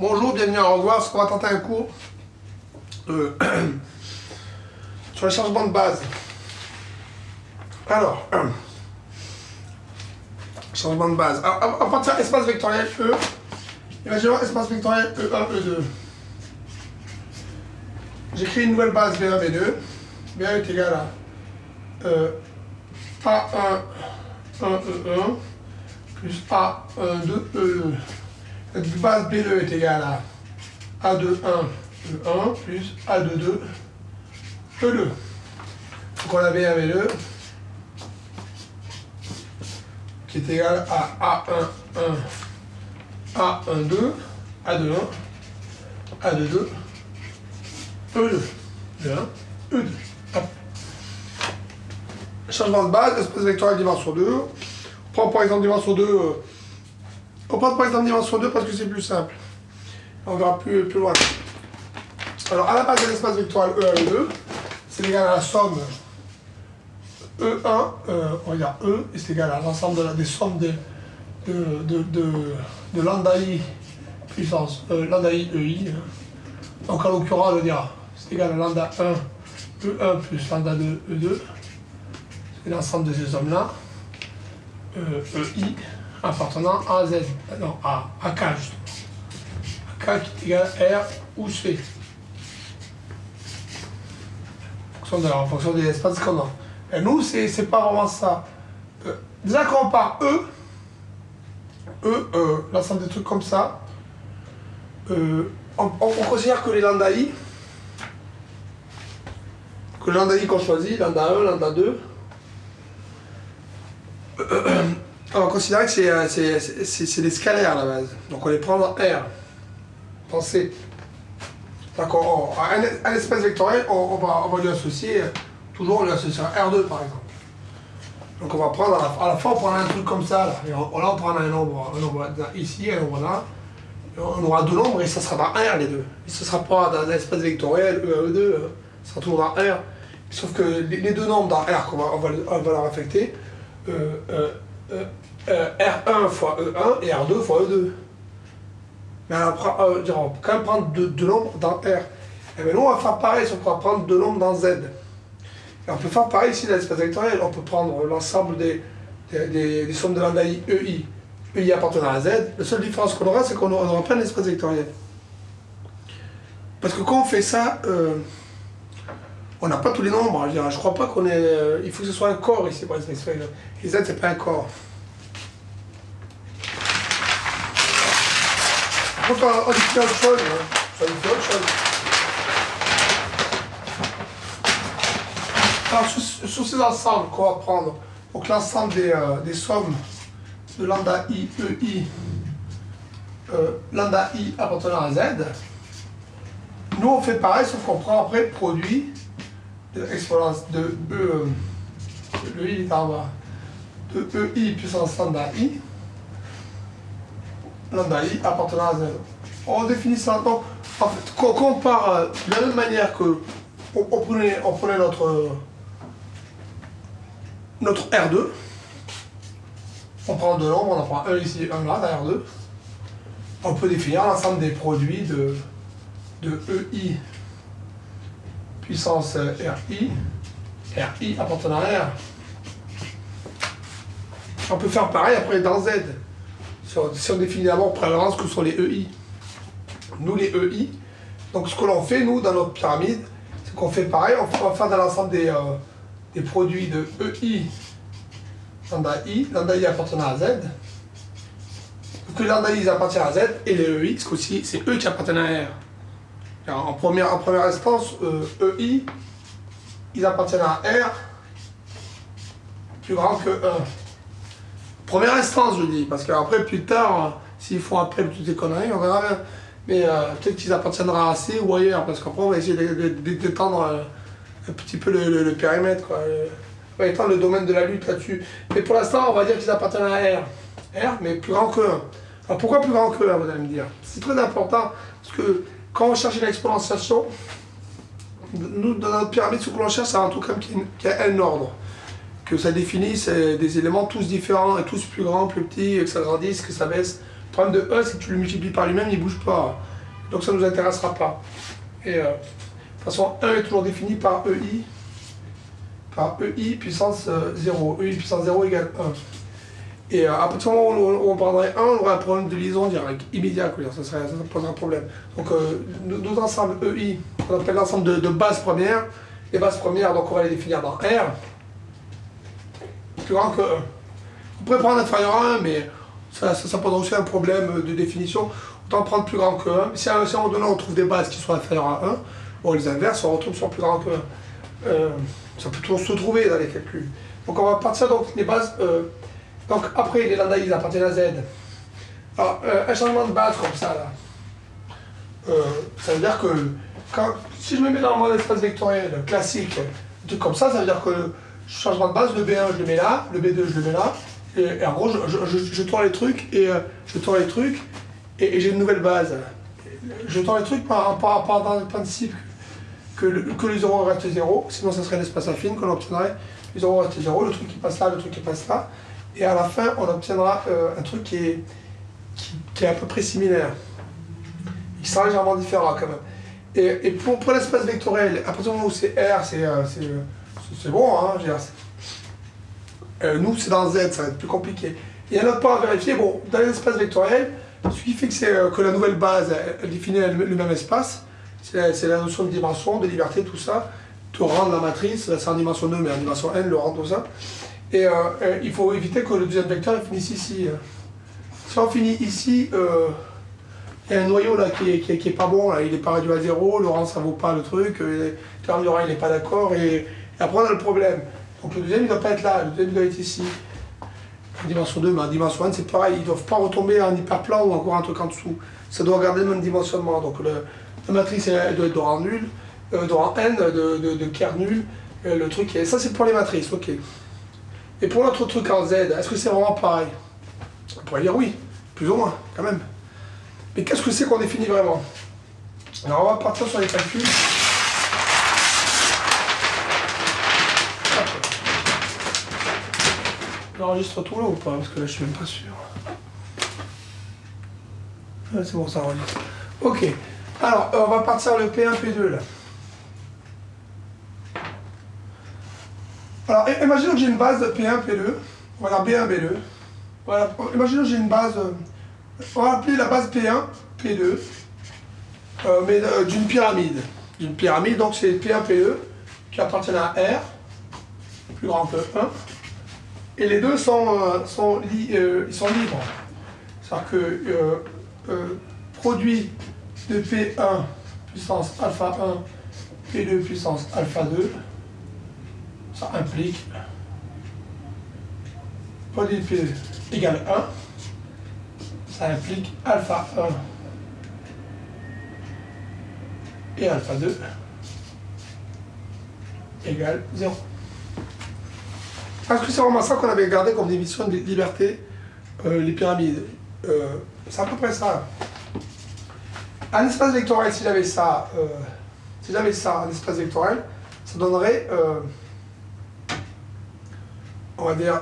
Bonjour, bienvenue à Hogwarts. On va tenter un cours sur le changement de base. Alors, changement de base. Alors, à partir espace vectoriel E, imaginons espace vectoriel E1, E2. J'écris une nouvelle base B1, B2. B1 est égal à A1, 1, E1 plus A1, 2, E2. Cette base B2 est égale à A2, 1, E1 plus A2, 2, E2. Donc on a B1, B2 qui est égal à A1, 1, A1, 2, A2, 1, A2, 2, E2. E1, E2. Hop. Changement de base, espace vectoriel dimension 2. On prend par exemple dimension 2. On prend par exemple dimension 2 parce que c'est plus simple. On verra plus loin. Alors à la base de l'espace vectoriel E1, E2, c'est égal à la somme E1, on regarde E, et c'est égal à l'ensemble des sommes de lambda I puissance lambda I EI. Donc en l'occurrence, on va dire c'est égal à lambda 1 E1 plus lambda 2 E2. C'est l'ensemble de ces sommes-là. EI appartenant à Z, non, à K justement. K qui est égal à R ou C. En fonction des espaces qu'on a. Et nous, c'est pas vraiment ça. Déjà quand on part l'ensemble des trucs comme ça, on considère que les lambda I, qu'on choisit, lambda 1, lambda 2, on va considérer que c'est des scalaires à la base. Donc on les prend dans R, dans C. D'accord, un espace vectoriel, on va lui associer, toujours on lui associe un R2 par exemple. Donc on va prendre, à la fin on prend un truc comme ça, là, et là on prend un nombre ici, un nombre là, on aura deux nombres et ça sera dans R les deux. Et ce ne sera pas dans l'espace vectoriel, E1, E2, ça sera toujours dans R. Sauf que les deux nombres dans R, on va leur affecter, R1 fois E1 et R2 fois E2. Mais on va quand même prendre deux nombres dans R. Et bien nous, on va faire pareil, sauf qu'on va prendre deux nombres dans Z. Et on peut faire pareil ici dans l'espace vectoriel. On peut prendre l'ensemble des sommes de lambda I, EI. EI appartenant à Z. La seule différence qu'on aura, c'est qu'on aura plein d'espace vectoriel. Parce que quand on fait ça, on n'a pas tous les nombres. Je ne crois pas qu'on ait... il faut que ce soit un corps ici pour l'espace vectoriel. Et Z, c'est pas un corps. On définit autre chose, ça nous fait autre chose. Alors sur ces ensembles qu'on va prendre, donc l'ensemble des sommes de lambda I, EI, lambda I appartenant à Z, nous on fait pareil, sauf qu'on prend après le produit de exponence de E, le I est en bas, de EI puissance lambda I, lambda I appartenant à Z. On définit ça. Donc, en fait, quand on part de la même manière que on prenait notre R2, on prend deux nombres, on en prend un ici, un là, dans R2. On peut définir l'ensemble des produits de EI puissance RI appartenant à R. On peut faire pareil après dans Z. Si on définit d'abord prévalence que sont les EI. Nous, les EI, donc ce que l'on fait, nous, dans notre pyramide, c'est qu'on fait pareil, on va faire dans l'ensemble des produits de EI, lambda I appartenant à Z. Donc les lambda I appartiennent à Z, et les EI, ce coup-ci, c'est eux qui appartiennent à R. Alors, en première instance, EI, ils appartiennent à R, plus grand que 1. Première instance, je dis, parce qu'après, plus tard, s'ils font après toutes ces conneries, on verra bien. Mais peut-être qu'ils appartiendront à C ou ailleurs, parce qu'après, on va essayer d'étendre un petit peu le périmètre, quoi. On va étendre le domaine de la lutte là-dessus. Mais pour l'instant, on va dire qu'ils appartiennent à R. R, mais plus grand que 1. Alors pourquoi plus grand que 1, vous allez me dire? C'est très important, parce que quand on cherche une exponentiation, nous, dans notre pyramide, ce que l'on cherche, c'est un truc comme qui a un ordre. Que ça définisse des éléments tous différents, et tous plus grands, plus petits, que ça grandisse, que ça baisse. Le problème de E, c'est que tu le multiplies par lui-même, il ne bouge pas. Donc ça ne nous intéressera pas. Et de toute façon, 1 est toujours défini par EI puissance 0. EI puissance 0 égale 1. Et à partir du moment où on prendrait 1, on aurait un problème de liaison directe, immédiat, ça poserait un problème. Donc nos ensembles EI, on appelle l'ensemble de bases premières, les bases premières, donc on va les définir dans R, plus grand que 1. On pourrait prendre inférieur à 1, mais ça pose aussi un problème de définition. Autant prendre plus grand que 1. Si à un moment donné on trouve des bases qui sont inférieures à 1, bon, les inverses, on retrouve sur plus grand que 1. Ça peut toujours se trouver dans les calculs. Donc on va partir donc des bases. Donc après les lambda x appartiennent à z. Alors un changement de base comme ça là, ça veut dire que si je me mets dans mon espace vectoriel classique, un truc comme ça veut dire que le changement de base, le B1 je le mets là, le B2 je le mets là, et en gros je tourne les trucs et j'ai une nouvelle base. Je tourne les trucs par dans le principe que le 0 reste 0, sinon ça serait un espace affine qu'on obtiendrait, le 0 reste 0, le truc qui passe là, le truc qui passe là, et à la fin on obtiendra un truc qui est à peu près similaire, qui sera légèrement différent quand même. Et pour l'espace vectoriel, à partir du moment où c'est R, c'est bon, hein, nous c'est dans Z, ça va être plus compliqué. Et il y a un autre point à vérifier, bon, dans l'espace vectoriel, ce qui fait que la nouvelle base, elle définit le même espace, c'est la notion de dimension, de liberté, tout ça, de rendre la matrice, là c'est en dimension 2, mais en dimension n, le rendre, tout ça. Et il faut éviter que le deuxième vecteur finisse ici. Si on finit ici, il y a un noyau là qui est pas bon, là, il n'est pas réduit à 0, le rang ça vaut pas le truc, le terme du rang il n'est pas d'accord, et après on a le problème. Donc le deuxième il ne doit pas être là, le deuxième il doit être ici. En dimension 2, mais en dimension 1 c'est pareil, ils ne doivent pas retomber en hyperplan ou encore un truc en dessous. Ça doit garder le même dimensionnement. Donc la matrice elle doit être de rang nul, de rang n, de ker nul, le truc est. Ça c'est pour les matrices, ok. Et pour notre truc en Z, est-ce que c'est vraiment pareil? On pourrait dire oui, plus ou moins, quand même. Mais qu'est-ce que c'est qu'on définit vraiment? Alors on va partir sur les calculs. J'enregistre tout là ou pas? Parce que là je suis même pas sûr. C'est bon, ça enregistre. Ok. Alors on va partir le P1, P2 là. Alors imaginons que j'ai une base de P1, P2. On va dire B1, B2. Voilà. Imaginons que j'ai une base. On va appeler la base P1, P2, mais d'une pyramide. D'une pyramide, donc c'est P1, P2 qui appartiennent à R, plus grand que 1. Et les deux ils sont libres. C'est-à-dire que produit de P1 puissance alpha 1, P2 puissance alpha 2, ça implique produit de P2 égale 1. Ça implique alpha 1 et alpha 2 égale 0. Est-ce que c'est vraiment ça qu'on avait gardé comme définition de liberté, les pyramides? C'est à peu près ça. Un espace vectoriel, si j'avais ça, un espace vectoriel, ça donnerait, on va dire,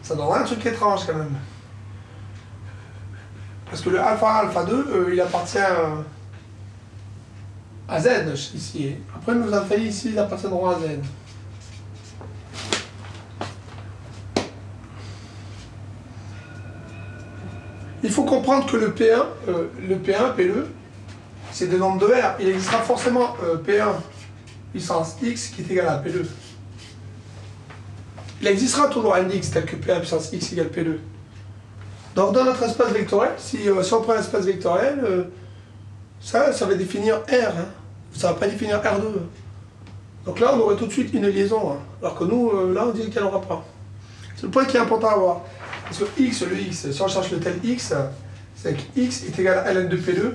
ça donnerait un truc étrange quand même. Parce que le alpha 1, alpha 2, il appartient à Z ici. Après, nos alpha I ici, ils appartiendront à Z. Il faut comprendre que le P1, P2, c'est des nombres de R. Il existera forcément P1 puissance X qui est égal à P2. Il existera toujours un X tel que P1 puissance X égale P2. Donc dans notre espace vectoriel, si on prend un espace vectoriel, ça va définir R. Hein. Ça ne va pas définir R2. Donc là, on aurait tout de suite une liaison. Hein. Alors que nous, là, on dit qu'il n'y en aura pas. C'est le point qui est important à voir. Parce que X, le X, si on cherche le tel X, c'est que X est égal à ln de P2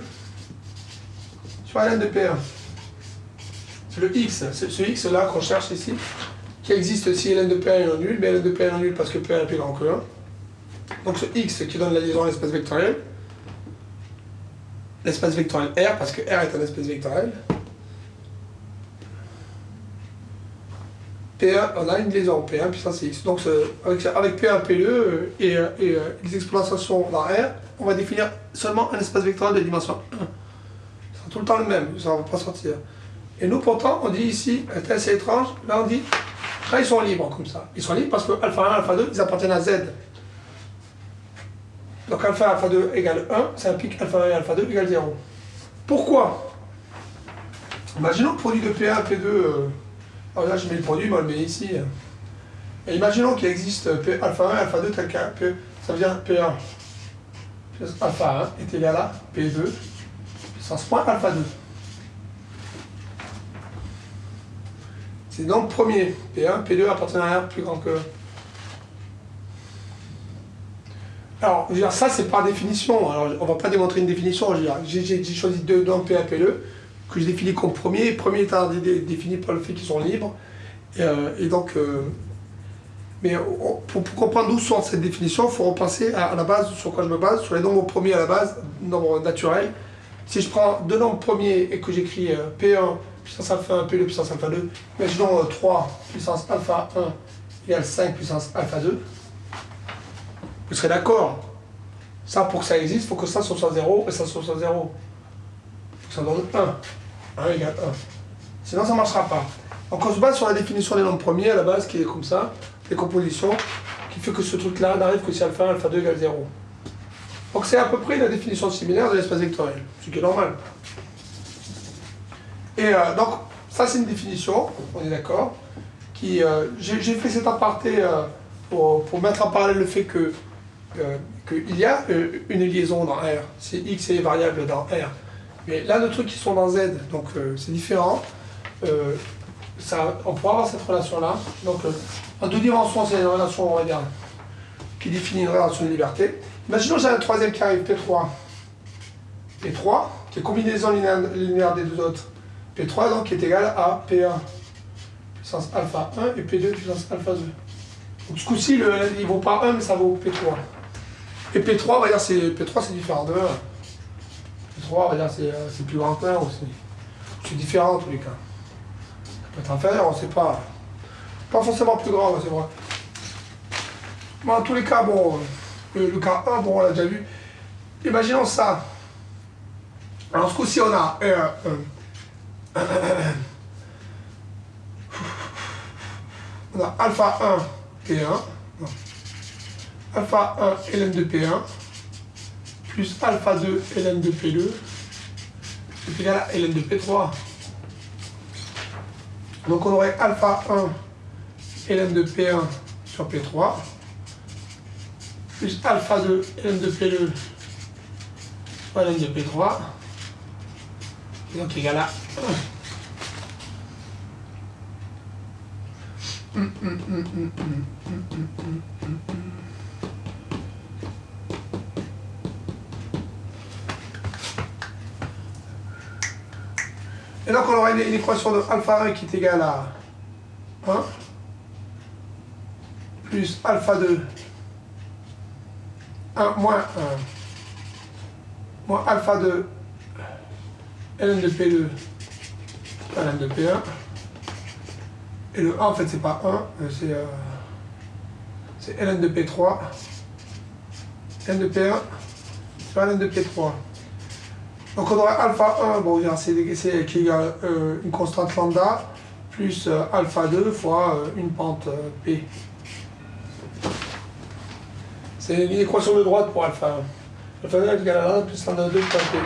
sur ln de P1. C'est le X, c'est ce X là qu'on cherche ici, qui existe si ln de P1 est non nul, mais ln de P1 est non nul parce que P1 est plus grand que 1. Donc ce X qui donne la liaison à l'espace vectoriel, l'espace vectoriel R, parce que R est un espace vectoriel. P1, on a une liaison P1 puissance X. Donc avec P1, P2 et les exponentiations dans R, on va définir seulement un espace vectoriel de dimension 1. Ce sera tout le temps le même, ça ne va pas sortir. Et nous, pourtant, on dit ici, c'est assez étrange, là on dit, là ils sont libres comme ça. Ils sont libres parce que alpha 1, alpha 2, ils appartiennent à Z. Donc alpha 1, alpha 2 égale 1, ça implique alpha 1 et alpha 2 égale 0. Pourquoi? Imaginons le produit de P1 et P2, alors là je mets le produit, mais on le met ici. Et imaginons qu'il existe P alpha 1 et alpha 2 tel qu'un P, ça veut dire P1 plus alpha 1 est égal à P2 puissance point alpha 2. C'est donc premier, P1, P2 appartenant à R plus grand que... Alors, je veux dire, ça c'est par définition, alors on ne va pas démontrer une définition, j'ai choisi deux nombres P1 et P2, que je définis comme premier, premier étant défini par le fait qu'ils sont libres, et donc... mais pour comprendre d'où sort cette définition, il faut repasser à la base, sur quoi je me base, sur les nombres premiers à la base, nombres naturels. Si je prends deux nombres premiers et que j'écris P1 puissance alpha 1, P2 puissance alpha 2, imaginons 3 puissance alpha 1 égale 5 puissance alpha 2, vous serez d'accord. Ça, pour que ça existe, il faut que ça soit 0 et ça soit 0. Il faut que ça donne 1. 1 égale 1. Sinon, ça ne marchera pas. Donc on se base sur la définition des nombres premiers à la base, qui est comme ça, les compositions, qui fait que ce truc-là n'arrive que si alpha 1, alpha 2 égale 0. Donc c'est à peu près la définition similaire de l'espace vectoriel, ce qui est normal. Et donc, ça c'est une définition, on est d'accord, qui j'ai fait cet aparté pour mettre en parallèle le fait que qu'il y a une liaison dans R, c'est X est variable dans R. Mais là, nos trucs qui sont dans Z, donc c'est différent. On pourra avoir cette relation-là. Donc, en deux dimensions, c'est une relation, on va dire, qui définit une relation de liberté. Imaginons que j'ai un troisième qui arrive, P3. P3, qui est combinaison linéaire des deux autres. P3, donc, qui est égal à P1 puissance alpha 1 et P2 puissance alpha 2. Donc, ce coup-ci, il ne vaut pas 1, mais ça vaut P3. Et P3, on va dire, P3, c'est différent de 1. P3, on va dire, c'est plus grand que 1 aussi. C'est différent en tous les cas. Ça peut être inférieur, on ne sait pas. Pas forcément plus grand, c'est vrai. Mais en tous les cas, bon, le cas 1, bon, on l'a déjà vu. Imaginons ça. Alors, ce coup-ci, on a on a alpha 1 P1, non. Alpha 1 ln de P1 plus alpha 2 ln de P2 est égal à ln de P3. Donc on aurait alpha 1 ln de P1 sur P3 plus alpha 2 ln de P2 sur ln de P3 et donc égal à 1. Et donc on aura une équation de alpha 1 qui est égale à 1 plus alpha 2 1 moins 1 moins alpha 2 ln de P2 ln de P1. Et le 1 en fait c'est pas 1, c'est ln de P3 ln de P1 sur ln de P3. Donc on aurait alpha 1, bon, c'est qui égale une constante lambda, plus alpha 2 fois une pente P. C'est une équation de droite pour alpha 1. Alpha 1 est égal à 1 plus lambda 2 fois P.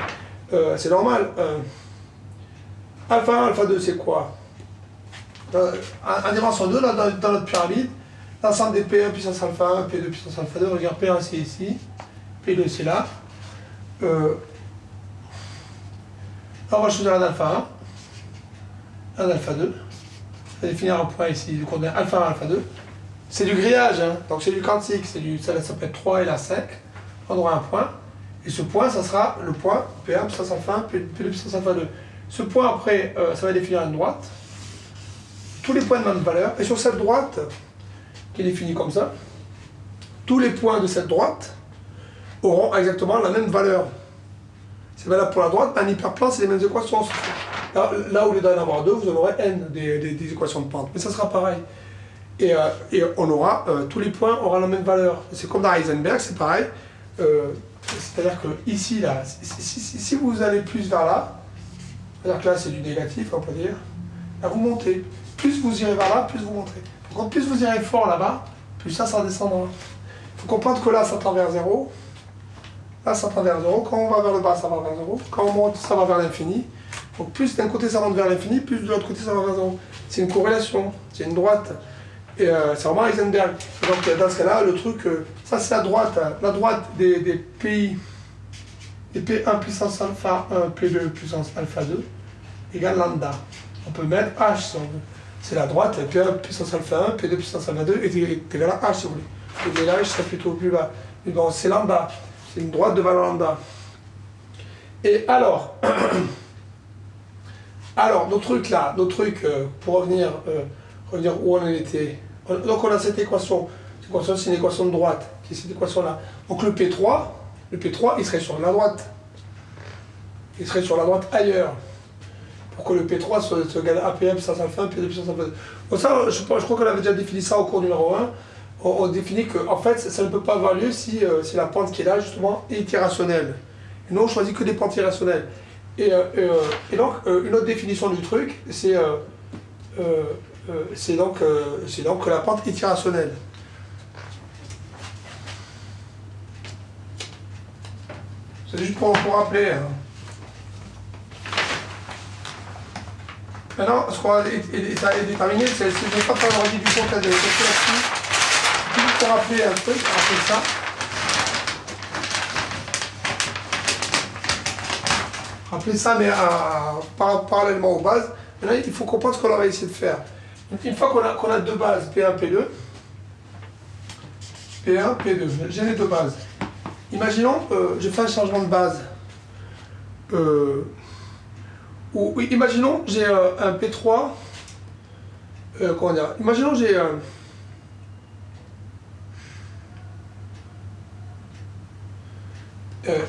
C'est normal. Alpha 1, alpha 2, c'est quoi? En dimension 2, dans notre pyramide, l'ensemble des P1 puissance alpha 1, P2 puissance alpha 2, regarde P1 c'est ici, P2 c'est là. Là, on va choisir un alpha 1, un alpha 2. On va définir un point ici, du coordonnée alpha 1, alpha 2. C'est du grillage, hein, donc c'est du quantique, ça peut être 3 et la 5. On aura un point, et ce point, ça sera le point P1 puissance alpha 1, P2 puissance alpha 2. Ce point, après, ça va définir une droite. Tous les points de même valeur, et sur cette droite, qui est définie comme ça, tous les points de cette droite auront exactement la même valeur. C'est valable pour la droite, mais en hyperplan, c'est les mêmes équations. Là où il doit y en avoir deux, vous en aurez n des équations de pente. Mais ça sera pareil. Et on aura, tous les points auront la même valeur. C'est comme dans Heisenberg, c'est pareil. C'est-à-dire que ici, là, si vous allez plus vers là, c'est-à-dire que là c'est du négatif, on peut dire, là vous montez. Plus vous irez vers là, plus vous montez. Par contre, plus vous irez fort là-bas, plus ça redescendra. Il faut comprendre que là ça tend vers 0, là ça tend vers 0, quand on va vers le bas ça va vers 0, quand on monte ça va vers l'infini. Donc plus d'un côté ça monte vers l'infini, plus de l'autre côté ça va vers 0. C'est une corrélation, c'est une droite. Et c'est vraiment Heisenberg. Donc dans ce cas-là, le truc, ça c'est la droite des PI, des P1 puissance alpha 1, P2 puissance alpha 2, égale lambda. On peut mettre H si on veut. C'est la droite, P1 puissance alpha 1, P2 puissance alpha 2, est égal à H si vous voulez. Et là, H serait plutôt plus bas. Mais bon, c'est lambda. C'est une droite de valeur lambda. Et alors, nos trucs là, pour revenir où on en était. Donc on a cette équation. Cette équation, c'est une équation de droite, qui est cette équation-là. Donc le P3, il serait sur la droite. Il serait sur la droite ailleurs. Pour que le P3 soit égal à APM puissance alpha 1, P2 puissance alpha 2. Donc ça, je crois qu'on avait déjà défini ça au cours numéro 1. On définit que, en fait, ça ne peut pas avoir lieu si la pente qui est là, justement, est irrationnelle. Et nous, on choisit que des pentes irrationnelles. Et donc, une autre définition du truc, c'est donc que la pente est irrationnelle. C'est juste pour rappeler. Hein. Maintenant, ce qu'on a déterminé, c'est ne pas faire une réduction de là-dessus. Juste pour rappeler un truc, rappeler ça. Rappeler ça, mais parallèlement aux bases. Maintenant, il faut comprendre ce qu'on va essayer de faire. Une fois qu'on a deux bases, P1, P2, P1, P2, j'ai les deux bases. Imaginons, je fais un changement de base. Imaginons, j'ai un P3, comment dire, imaginons, j'ai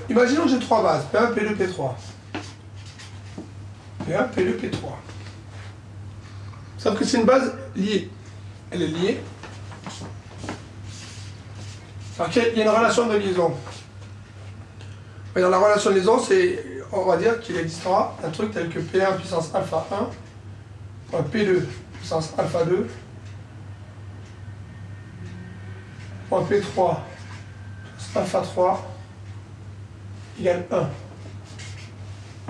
imaginons que j'ai trois bases, P1, P2, P3. P1, P2, P3. Sauf que c'est une base liée. Elle est liée. Alors qu'il y a une relation de liaison. Dans la relation de liaison, on va dire qu'il existera un truc tel que P1 puissance alpha 1, P2 puissance alpha 2, P3 puissance alpha 3 égale 1.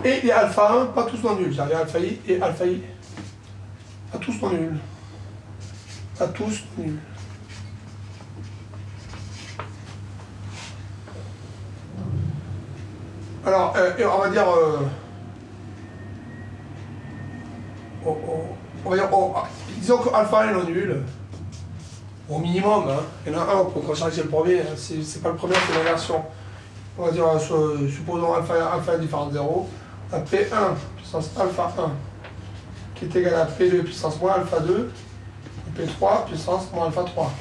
Et les alpha 1, pas tous dans nul, c'est-à-dire alpha i et alpha i, pas tous dans nul. Pas tous dans nul. Alors, on va dire, disons que alpha est non nul, au minimum, hein. Il y en a un, pour considérer que c'est le premier, hein. C'est pas le premier, c'est l'inversion. On va dire, supposons alpha est différent de 0, on a P1 puissance alpha 1 qui est égal à P2 puissance moins alpha 2, et P3 puissance moins alpha 3,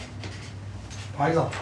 par exemple.